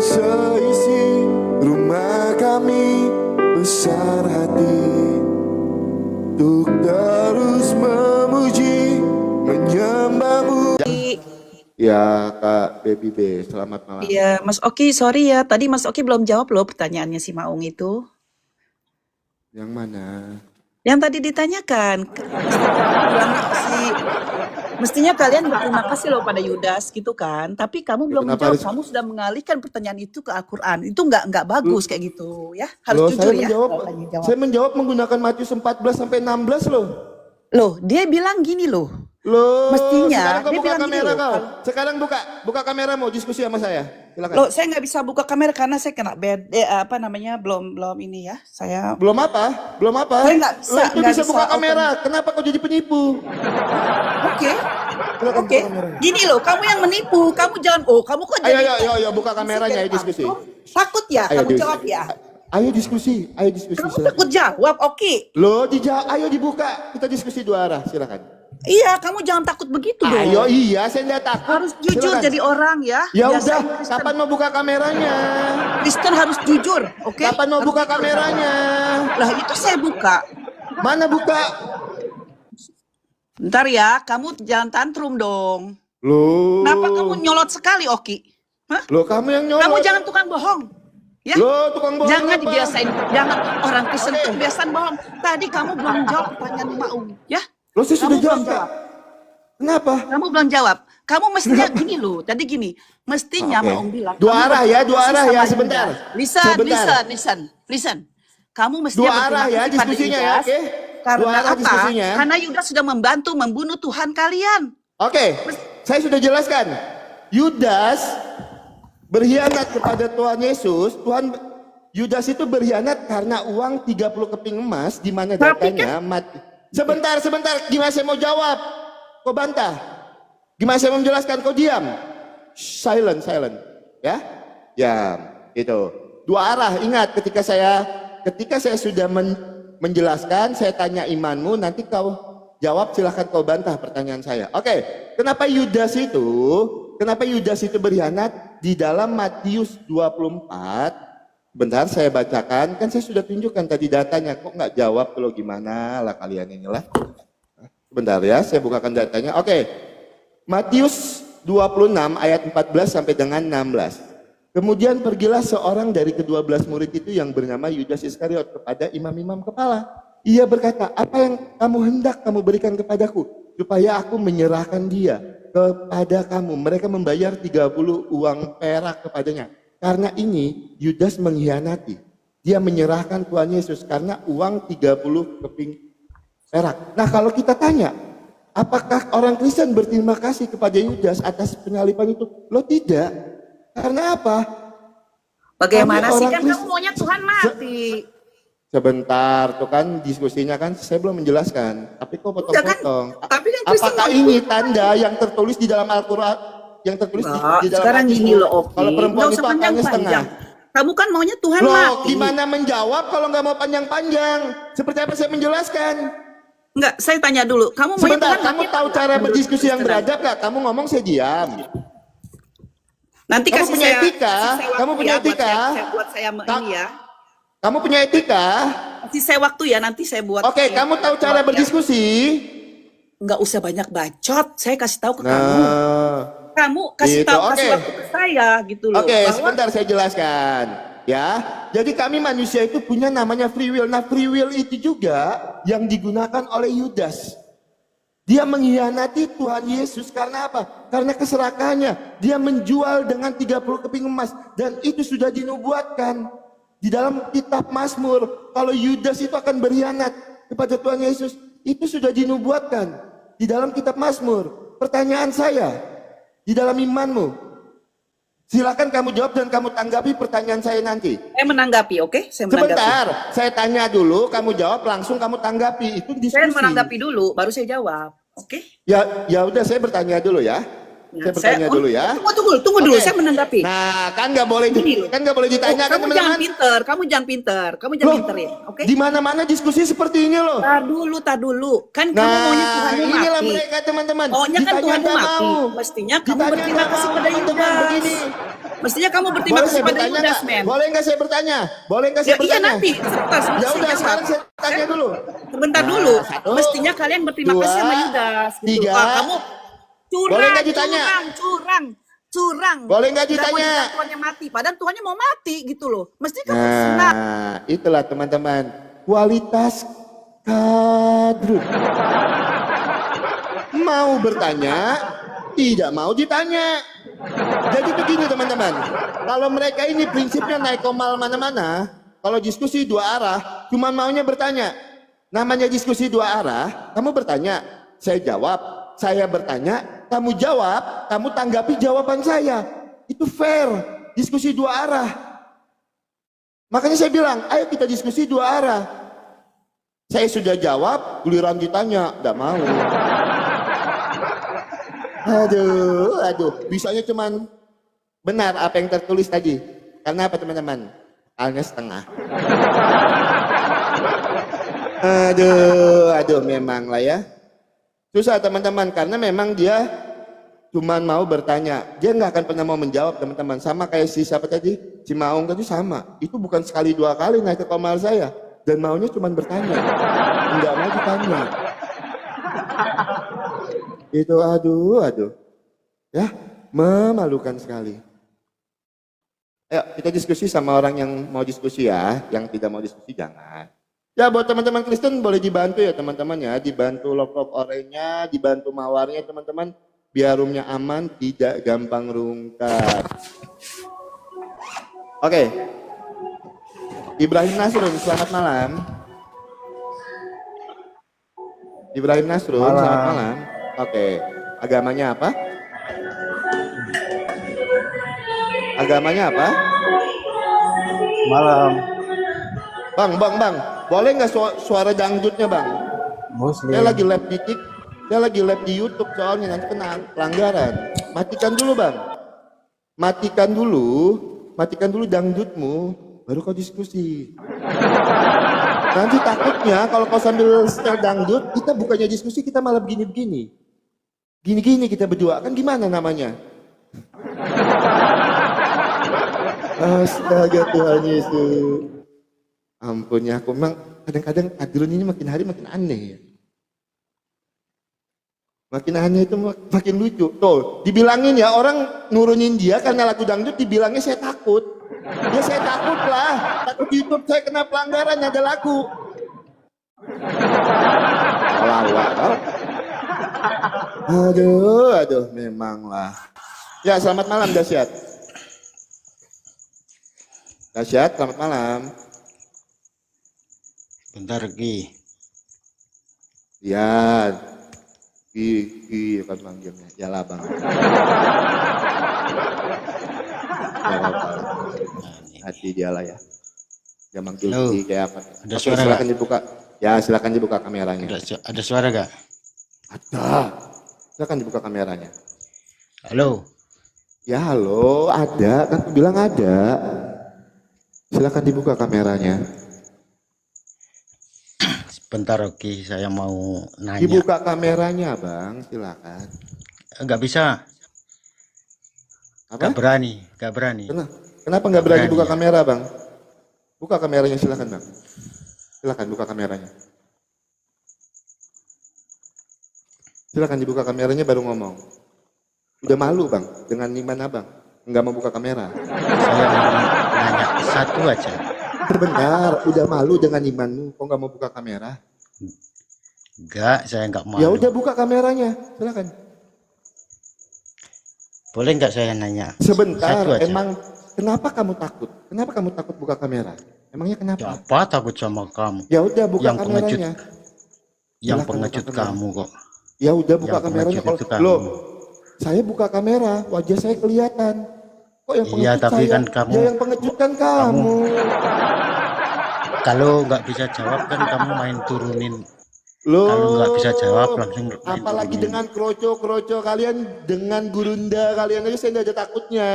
seisi rumah kami besar hati untuk terus memuji menyembahmu. Ya Kak Baby B, selamat malam. Iya Mas Oki, sorry ya, tadi Mas Oki belum jawab loh pertanyaannya si Maung itu. Yang mana? Yang tadi ditanyakan, mestinya kalian berterima kasih loh pada Yudas gitu kan, tapi kamu belum menjawab, kamu sudah mengalihkan pertanyaan itu ke Al-Quran, itu nggak bagus kayak gitu ya, harus jujur ya. Saya menjawab menggunakan Matius 14 sampai 16 loh. Loh, dia bilang gini loh. Loh, mestinya sekarang dia buka kamera kau. Sekarang buka kamera mau diskusi sama saya. Silakan. Loh, saya nggak bisa buka kamera karena saya kena belum ini ya. Saya belum apa? Saya nggak bisa. Loh, itu bisa buka kamera. Kenapa kau jadi penipu? Oke. Gini loh, kamu yang menipu. Kamu jangan kamu kok jadi. Ayo buka kameranya, ayo diskusi. Takut ya? Kamu jawab ya. Ayo diskusi. Kamu takut jawab, oke. Loh, ayo dibuka. Kita diskusi dua arah, silakan. Iya, kamu jangan takut begitu dong. Ayo, iya, saya tidak takut. Harus jujur jadi orang ya. Ya udah, kapan mau buka kameranya? Kristen harus jujur, oke? Kapan mau buka kameranya? Lah itu saya buka. Mana buka? Bentar ya, kamu jangan tantrum dong. Loh. Kenapa kamu nyolot sekali, Oki? Hah? Loh, kamu yang nyolot. Kamu jangan tukang bohong. Ya? Loh, tukang bohong jangan apa? dibiasain. Jangan orang Kristen kebiasaan bohong. Tadi kamu belum jawab pertanyaan Maung, ya? Loh, saya sudah jawab. Kenapa? Kamu belum jawab. Kamu mestinya gini loh. Tadi gini, mestinya Maung bilang. Dua arah ya, sebentar. Listen. Kamu mestinya dua arah ya diskusinya ya, oke? Karena apa? Karena Yudas sudah membantu membunuh Tuhan kalian. Oke, saya sudah jelaskan. Yudas berkhianat kepada Tuhan Yesus. Yudas itu berkhianat karena uang 30 keping emas di mana datanya mati. Sebentar. Gimana saya mau jawab? Kau bantah. Gimana saya mau menjelaskan? Kau diam. Silent. Ya, diam. Itu. Dua arah. Ingat, ketika saya sudah menjelaskan, saya tanya imanmu, nanti kau jawab, silahkan kau bantah pertanyaan saya. Oke, kenapa Yudas itu berkhianat? Di dalam Matius 24, bentar saya bacakan, kan saya sudah tunjukkan tadi datanya, kok nggak jawab kalau gimana lah kalian inilah. Bentar ya, saya bukakan datanya. Oke, Matius 26 ayat 14 sampai dengan 16. Kemudian pergilah seorang dari ke-12 murid itu yang bernama Yudas Iskariot kepada imam-imam kepala. Ia berkata, apa yang kamu hendak kamu berikan kepadaku, supaya aku menyerahkan dia kepada kamu. Mereka membayar 30 uang perak kepadanya. Karena ini Yudas mengkhianati. Dia menyerahkan Tuhan Yesus karena uang 30 keping perak. Nah, kalau kita tanya, apakah orang Kristen berterima kasih kepada Yudas atas penyaliban itu? Loh, tidak. Karena apa? Bagaimana sih, kan kamu maunya Tuhan mati. Sebentar, tuh kan diskusinya kan saya belum menjelaskan. Tapi kok potong-potong. Apakah ini tanda yang tertulis di dalam Al-Quran? Yang tertulis di dalam sekarang gini loh, Oki. Kalau perempuan itu akalnya setengah. Kamu kan maunya Tuhan loh, mati. Gimana menjawab kalau nggak mau panjang-panjang? Seperti apa saya menjelaskan? Enggak, saya tanya dulu. Kamu maunya sebentar, Tuhan kamu tahu cara berdiskusi yang beradab nggak? Kamu ngomong saya diam. Nanti kamu punya etika. Kamu punya etika. Buat saya ini ya. Kamu punya etika. Kasih saya waktu ya, nanti saya buat. Oke, kamu tahu cara berdiskusi? Nggak usah banyak bacot. Saya kasih tahu ke kamu. Kamu kasih gitu. tahu kasih waktu ke saya gitu loh. Oke, sebentar saya jelaskan ya. Jadi kami manusia itu punya namanya free will. Nah, free will itu juga yang digunakan oleh Yudas. Dia mengkhianati Tuhan Yesus karena apa? Karena keserakahannya. Dia menjual dengan 30 keping emas, dan itu sudah dinubuatkan di dalam kitab Mazmur. Kalau Yudas itu akan berkhianat kepada Tuhan Yesus, itu sudah dinubuatkan di dalam kitab Mazmur. Pertanyaan saya, di dalam imanmu, silakan kamu jawab dan kamu tanggapi pertanyaan saya nanti. Saya menanggapi, oke? Saya menanggapi. Sebentar, saya tanya dulu, kamu jawab langsung, kamu tanggapi. Itu diskusi. Saya menanggapi dulu, baru saya jawab, oke? Ya udah, saya bertanya dulu ya. Saya bertanya dulu ya. Tunggu dulu, Oke. saya menanggapi. Nah, kan nggak boleh Gini loh. ditanya kan Kamu jangan teman-teman. pinter, kamu jangan Loh, pinterin, oke? di mana-mana diskusi seperti ini loh. Tar dulu. Kan kamu maunya Nah, Tuhanmu inilah mati. mereka teman-teman. Maunya kan Ditanya Tuhanmu nggak mati. mau. Mestinya kamu Ditanya berterima nggak kasih mau, pada teman-teman, Yudas. begini. Mestinya kamu berterima Boleh kasih saya pada bertanya Yudas, nggak? men. Boleh nggak saya bertanya? Boleh nggak saya Ya, iya bertanya? nanti. Sebentar, Ya udah, jawab. sekarang saya tanya dulu. Sebentar Nah, dulu. satu, Mestinya kalian berterima dua, kasih sama Yudas. Gitu. tiga. Kamu Boleh nggak ditanya? curang. Boleh nggak Nggak mau ditanya? dibilang Tuhannya mati. Padahal Tuhannya mau mati gitu loh. Mesti kamu senang. Nah, itulah teman-teman. Kualitas kadrun. Mau bertanya, tidak mau ditanya. Jadi begini teman-teman. Kalau mereka ini prinsipnya naik komal mana-mana, kalau diskusi dua arah, cuma maunya bertanya. Namanya diskusi dua arah, kamu bertanya, saya jawab, saya bertanya, kamu jawab, kamu tanggapi jawaban saya. Itu fair, diskusi dua arah. Makanya saya bilang, ayo kita diskusi dua arah. Saya sudah jawab, giliran ditanya, enggak mau. Aduh, bisanya cuman benar apa yang tertulis tadi. Karena apa teman-teman? Alnya setengah. Aduh, memang lah ya. Susah teman-teman, karena memang dia cuman mau bertanya. Dia nggak akan pernah mau menjawab teman-teman. Sama kayak si siapa tadi? Si Maung tadi sama. Itu bukan sekali dua kali naik ke komal saya. Dan maunya cuman bertanya. Nggak mau ditanya. Itu aduh. Ya, memalukan sekali. Ayo kita diskusi sama orang yang mau diskusi ya. Yang tidak mau diskusi jangan. Ya buat teman-teman Kristen boleh dibantu ya teman-teman ya. Dibantu lop-lop oranye, dibantu mawarnya teman-teman. Biar roomnya aman, tidak gampang rungkat. Oke. Ibrahim Nasrun, selamat malam. Ibrahim Nasrun, selamat malam. Oke. Agamanya apa? Agamanya apa? Malam. Bang. Boleh nggak suara dangdutnya bang? Muslim. Saya lagi live di TikTok. Saya lagi live di YouTube soalnya nanti kena pelanggaran. Matikan dulu bang. Matikan dulu dangdutmu, baru kau diskusi. Nanti takutnya kalau kau sambil setel dangdut, kita bukannya diskusi, kita malah begini-begini. Gini-gini kita berdua, kan gimana namanya? Astaga Tuhan Yesus. Ampun ya, aku memang kadang-kadang kadrun ini makin hari makin aneh ya. Makin aneh itu makin lucu. Tuh, dibilangin ya orang nurunin dia karena lagu dangdut, dibilangnya saya takut. Ya saya takut lah, takut YouTube saya kena pelanggaran ada lagu. Aduh, memang lah. Ya selamat malam Dasyat. Dasyat, selamat malam. Bentar Ki. Ya, Ki akan manggilnya. Yalah bang. Hati dia lah ya. Dia manggil Ki kayak apa? Ada suara silakan dibuka. Ya silakan dibuka kameranya. Ada suara gak? Ada. Silakan dibuka kameranya. Halo. Ya halo, ada. Kan aku bilang ada. Silakan dibuka kameranya. Sebentar Ki, saya mau nanya. Dibuka kameranya bang, silakan. Enggak bisa. Apa? Enggak berani. Kenapa nggak berani buka ya. kamera bang? Buka kameranya silakan bang. Silakan buka kameranya. Silakan dibuka kameranya baru ngomong. Udah malu bang dengan iman abang. Nggak mau buka kamera. Saya mau nanya satu aja. Sebentar, udah malu dengan imanmu. Kok nggak mau buka kamera? Enggak, saya enggak mau. Ya udah buka kameranya, silakan. Boleh enggak saya nanya? Sebentar, Satu aja. emang kenapa kamu takut? Kenapa kamu takut buka kamera? Emangnya kenapa? Apa takut sama kamu? Ya udah buka Yang kameranya. Yang Silakan pengecut buka kamera. kamu kok. Ya udah buka Yang kameranya. pengecut itu kamu. Loh, saya buka kamera, wajah saya kelihatan. Kok yang pengecut Iya, tapi saya? kan kamu- Ya yang pengecut kan kamu. Kalau nggak bisa jawab kan kamu main turunin Loh, Kalau nggak bisa jawab langsung main apalagi turunin. dengan kroco-kroco kalian, dengan gurunda kalian aja saya nggak ada takutnya.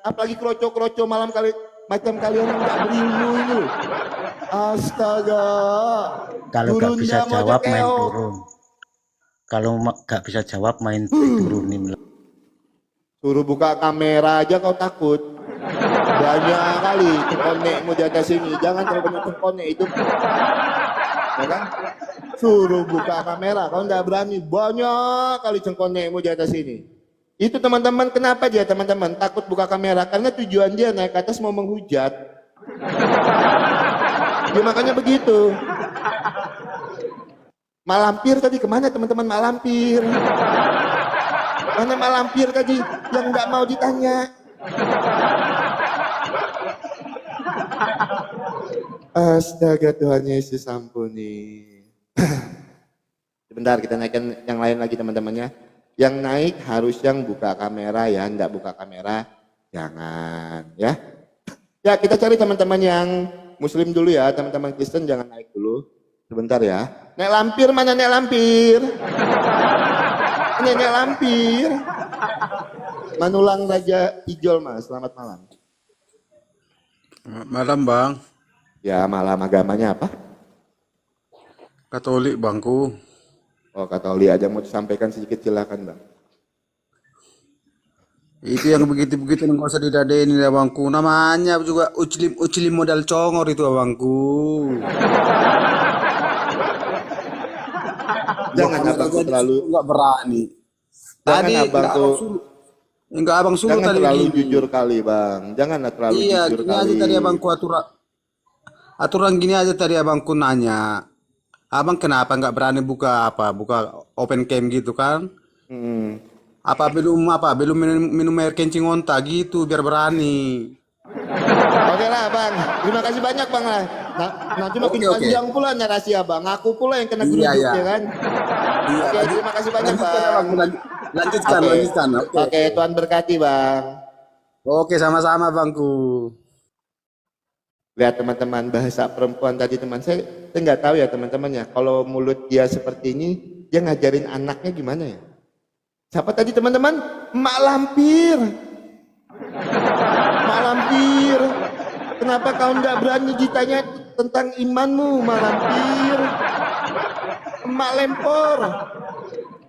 Apalagi kroco-kroco malam kali macam kalian yang nggak berilmu ini loh. Astaga, Kalau nggak bisa gurunda mau aja jawab main keok. turun. Kalau nggak bisa jawab main diturunin. Suruh buka kamera aja kau takut. Banyak kali cengkonekmu di atas sini. Jangan terlalu banyak cengkonek itu. Ya kan? Suruh buka kamera, kau nggak berani. Banyak kali cengkonekmu di atas sini. Itu teman-teman, kenapa dia teman-teman takut buka kamera? Karena tujuan dia naik ke atas mau menghujat. Ya makanya begitu. Malampir tadi kemana teman-teman Malampir? Mana Malampir tadi yang nggak mau ditanya? Astaga Tuhan Yesus ampuni. Sebentar kita naikkan yang lain lagi teman-temannya. Yang naik harus yang buka kamera ya, enggak buka kamera jangan ya. Ya kita cari teman-teman yang Muslim dulu ya, teman-teman Kristen jangan naik dulu. Sebentar ya. Nek Lampir mana Nek Lampir? Nek Lampir. Manulang Raja Ijol Mas, selamat malam. Malam bang, Ya malam agamanya apa? Katolik bangku. Oh Katolik aja mau disampaikan sedikit silakan bang. Itu yang begitu-begitu nggak usah didadein ya bangku. Namanya juga uclim modal congor itu abangku. Jangan abangku terlalu, nggak berani. jangan Tadi abangku, enggak abang suruh jangan tadi terlalu gini. jujur kali bang. Janganlah terlalu Iya, jujur gini aja kali. tadi abangku aturan gini aja tadi abangku nanya. Abang kenapa nggak berani buka open cam gitu kan? Hmm. Belum minum air kencing onta gitu biar berani. Oke lah bang, terima kasih banyak bang lah. Nanti makin Oke, oke. panjang pula narasi abang. Aku pula yang kena Iya, geruduk iya. ya kan. Iya, Oke, terima kasih banyak lanjutkan bang. abangku, lanjutkan, Oke. lanjutkan. Oke. Oke, Tuhan berkati bang. Oke, sama-sama bangku. Lihat teman-teman bahasa perempuan tadi teman saya nggak tahu ya teman-teman ya. Kalau mulut dia seperti ini, dia ngajarin anaknya gimana ya? Siapa tadi teman-teman? Mak Lampir. Mak Lampir. Kenapa kau nggak berani ditanya tentang imanmu, Mak Lampir? Mak Lempor.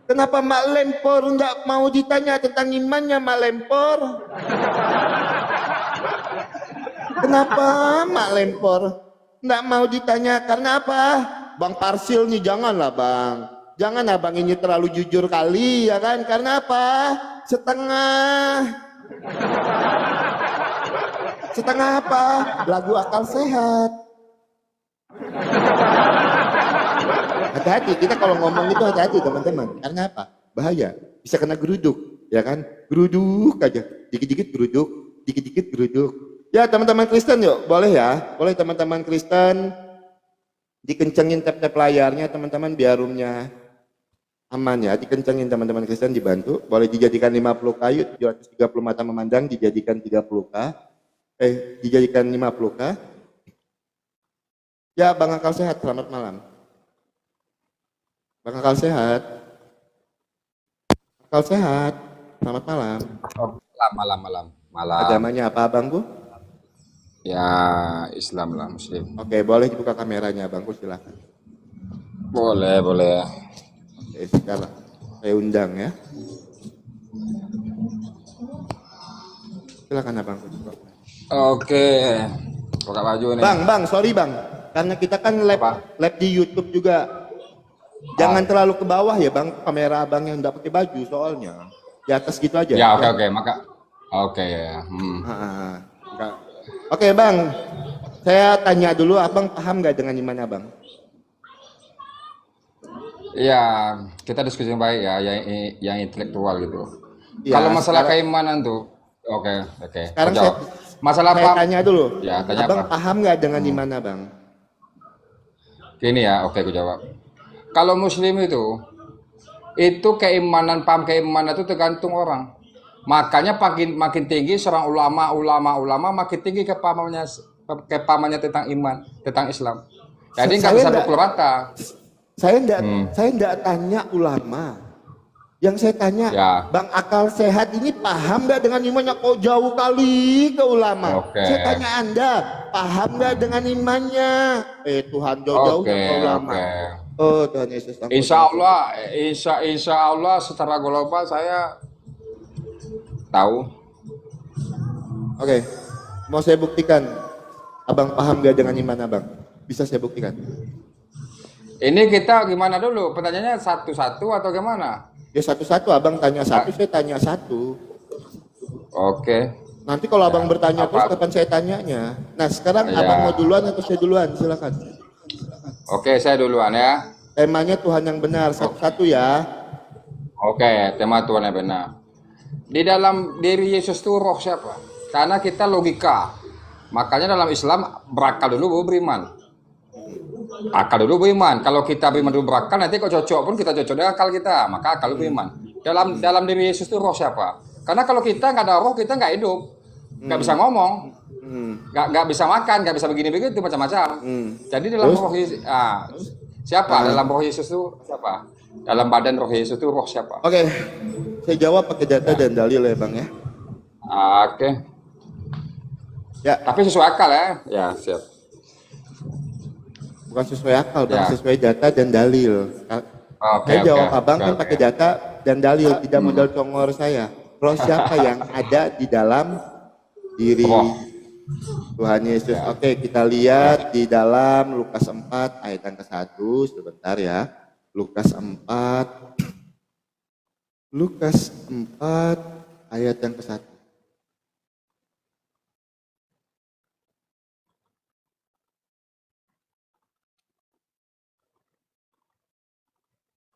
Kenapa Mak Lempor nggak mau ditanya tentang imannya, Mak Lempor? Kenapa Mak Lempor nggak mau ditanya? Karena apa? Bang Parsil nih janganlah bang. Jangan abang ini terlalu jujur kali ya kan? Karena apa? Setengah apa? Lagu akal sehat. Hati-hati, kita kalau ngomong itu hati-hati teman-teman. Karena apa? Bahaya. Bisa kena geruduk, ya kan? Geruduk aja. Dikit-dikit geruduk, dikit-dikit geruduk. Ya teman-teman Kristen yuk, boleh ya? Boleh teman-teman Kristen dikencengin tap-tap layarnya teman-teman biar roomnya aman ya. Dikencengin teman-teman Kristen dibantu. Boleh dijadikan 50 kayu, 730 mata memandang dijadikan 30k. Dijadikan 50k. Ya Bang Akal sehat, selamat malam. Bang Akal sehat. Akal sehat, selamat malam. Oh, malam. Agamanya apa abangku? Ya, Islam lah, Muslim. Oke, boleh dibuka kameranya abangku silakan. Boleh. Oke, sekarang saya undang ya. Silakan abangku. Oke. Buka baju nih. Bang, sorry bang, karena kita kan live di YouTube juga. Jangan terlalu ke bawah ya bang, kamera abang yang nggak pakai baju soalnya. Di atas gitu aja. Ya, oke. Oke ya. Enggak. Oke bang, saya tanya dulu, abang paham nggak dengan iman abang? Iya, kita diskusi yang baik ya, yang intelektual gitu. Ya, Kalau masalah sekarang- keimanan tuh, oke. Sekarang Aku jawab. Masalah saya apa? tanya dulu, Ya, tanya abang apa? paham nggak dengan iman abang? Gini ya, oke, aku jawab. Kalau Muslim itu paham keimanan itu tergantung orang. Makanya makin tinggi seorang ulama makin tinggi kepahamannya tentang iman, tentang Islam. Jadi nggak Saya bisa nggak- pukul rata. Saya enggak tanya ulama. Yang saya tanya, Ya. Bang Akal Sehat ini paham nggak dengan imannya? Kok jauh kali ke ulama? Oke. Saya tanya Anda, paham nggak dengan imannya? Tuhan jauh-jauh Oke, ke ulama. oke. Oh Tuhan Yesus. ampun. Insya Allah secara global saya tahu. Oke, mau saya buktikan. Abang paham nggak dengan iman abang? Bisa saya buktikan. Ini kita gimana dulu? Pertanyaannya satu-satu atau gimana? Ya satu-satu, abang tanya satu, saya tanya satu. Oke. Nanti kalau abang bertanya terus, Apa? kapan saya tanyanya? Nah sekarang Ya. abang mau duluan atau saya duluan? Silakan. Oke, saya duluan ya. Temanya Tuhan yang benar, satu-satu ya. Oke, tema Tuhan yang benar. Di dalam diri Yesus itu roh siapa? Karena kita logika. Makanya dalam Islam berakal dulu baru beriman. Akal dulu beriman. Kalau kita beriman dulu berakal, nanti kalau cocok pun kita cocok dengan akal kita. Maka akal dulu beriman. Dalam diri Yesus itu roh siapa? Karena kalau kita nggak ada roh, kita nggak hidup, nggak bisa ngomong, nggak bisa makan, nggak bisa begini begitu macam-macam. Jadi dalam Terus? roh Yesus, siapa? Dalam roh Yesus itu siapa? Dalam badan roh Yesus itu roh siapa? Oke, saya jawab pakai data dan dalil ya bang ya. Oke. Ya, Tapi sesuai akal ya. Ya, siap. bukan sesuai akal bang, Ya. sesuai data dan dalil. Oke, Saya jawab oke, abang oke, kan oke. pakai data dan dalil, tidak modal congor saya. Roh siapa yang ada di dalam diri Roh. Tuhan Yesus? Oke, kita lihat di dalam Lukas 4 ayat yang ke-1, sebentar ya. Lukas 4 ayat yang ke-1.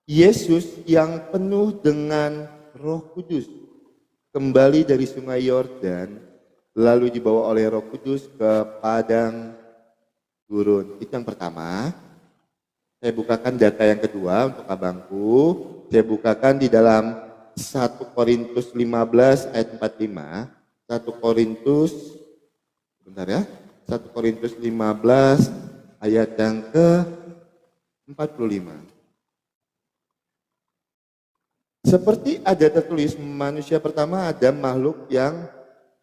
Yesus yang penuh dengan Roh Kudus kembali dari sungai Yordan, lalu dibawa oleh Roh Kudus ke padang gurun. Itu yang pertama. Saya bukakan data yang kedua untuk abangku. Saya bukakan di dalam 1 Korintus 15 ayat 45. 1 Korintus, bentar ya. 1 Korintus 15 ayat yang ke-45. Seperti ada tertulis, manusia pertama Adam makhluk yang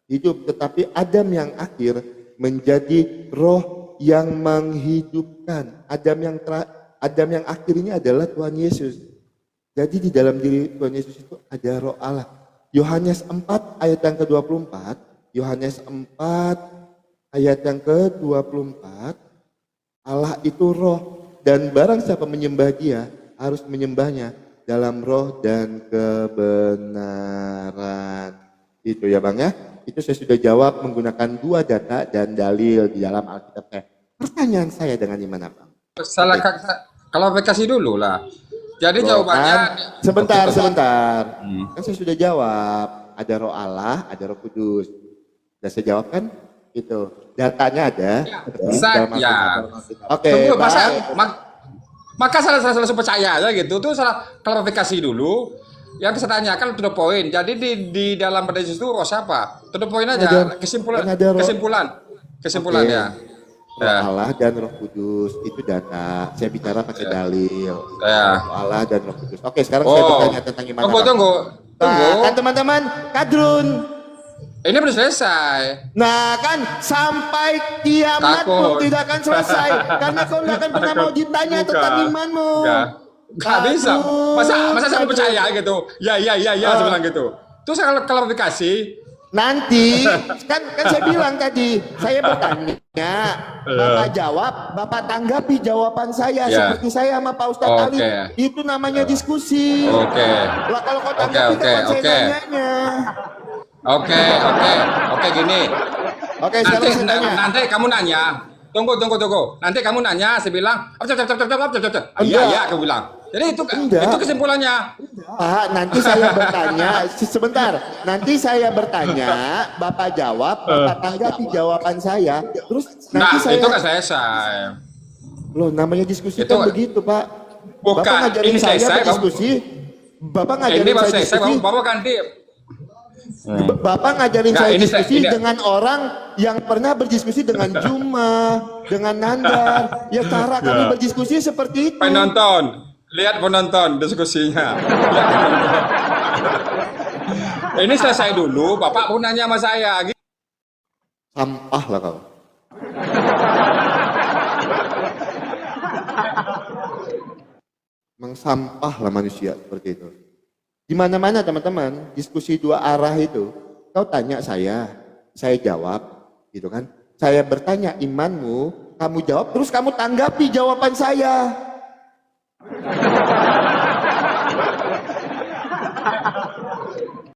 hidup, tetapi Adam yang akhir menjadi roh yang menghidupkan. Adam yang akhir ini adalah Tuhan Yesus. Jadi di dalam diri Tuhan Yesus itu ada roh Allah. Yohanes 4 ayat yang ke-24, Yohanes 4 ayat yang ke-24, Allah itu roh dan barang siapa menyembah dia harus menyembahnya dalam roh dan kebenaran. Itu ya bang ya. Itu saya sudah jawab menggunakan 2 data dan dalil di dalam Alkitab saya. Pertanyaan saya dengan iman bang? Salah klarifikasi dulu lah. Jadi jawabannya Sebentar. Kan saya sudah jawab. Ada roh Allah, ada roh kudus. Sudah saya jawab kan? Itu. Datanya ada. Bisa, Dalam ya. Alkitab. Oke, Tunggu, Bang. maka salah percaya aja gitu. Itu salah klarifikasi dulu. Yang saya tanyakan to the point. Jadi di dalam pada Yesus itu roh siapa? To the point aja. Ada- Kesimpulan. ada roh. Kesimpulan Oke. ya. Roh Allah dan Roh Kudus itu data. Saya bicara pakai dalil. Ya. Roh Allah dan Roh Kudus. Oke, sekarang saya bertanya tentang iman. Abang. Tunggu. Nah, kan teman-teman, kadrun. Ini belum selesai. Nah kan sampai kiamat pun Takut. tidak akan selesai karena kau tidak akan pernah mau ditanya Bukan. tentang imanmu. Gak bisa. Masa saya percaya gitu. Ya, saya bilang gitu. Terus kalau klarifikasi, Nanti kan saya bilang tadi, saya bertanya, Bapak jawab, Bapak tanggapi jawaban saya Ya. seperti saya sama Pak Ustadz Ali. Oke. Itu namanya diskusi. Oke. Lah kalau kau tanggapi kapan saya Oke. nanyanya? Oke, gini. Oke, sekarang saya tanya. Nanti kamu nanya. Tunggu. Nanti kamu nanya, saya bilang, iya, aku bilang. Jadi itu Enggak. kesimpulannya. Pak, nanti saya bertanya, sebentar. Nanti saya bertanya, Bapak jawab, Bapak tanggapi jawaban saya. Terus nanti Nah, saya itu kan selesai. Loh, namanya diskusi Itu- kan begitu, Pak. Bukan, Bapak ngajarin ini saya selesai, berdiskusi. Bapak ngajarin Ini baru saya selesai, diskusi. Bapak ganti. Bapak ngajarin Nggak, saya ini diskusi ini- dengan orang yang pernah berdiskusi dengan Juma, dengan Nandar. Ya cara kami berdiskusi seperti itu. penonton, lihat penonton diskusinya. Lihat penonton. Ini selesai dulu, Bapak pun nanya sama saya. Sampah lah kau. Memang sampah lah manusia seperti itu. Di mana-mana teman-teman, diskusi dua arah itu, kau tanya saya jawab, gitu kan? Saya bertanya imanmu, kamu jawab, terus kamu tanggapi jawaban saya.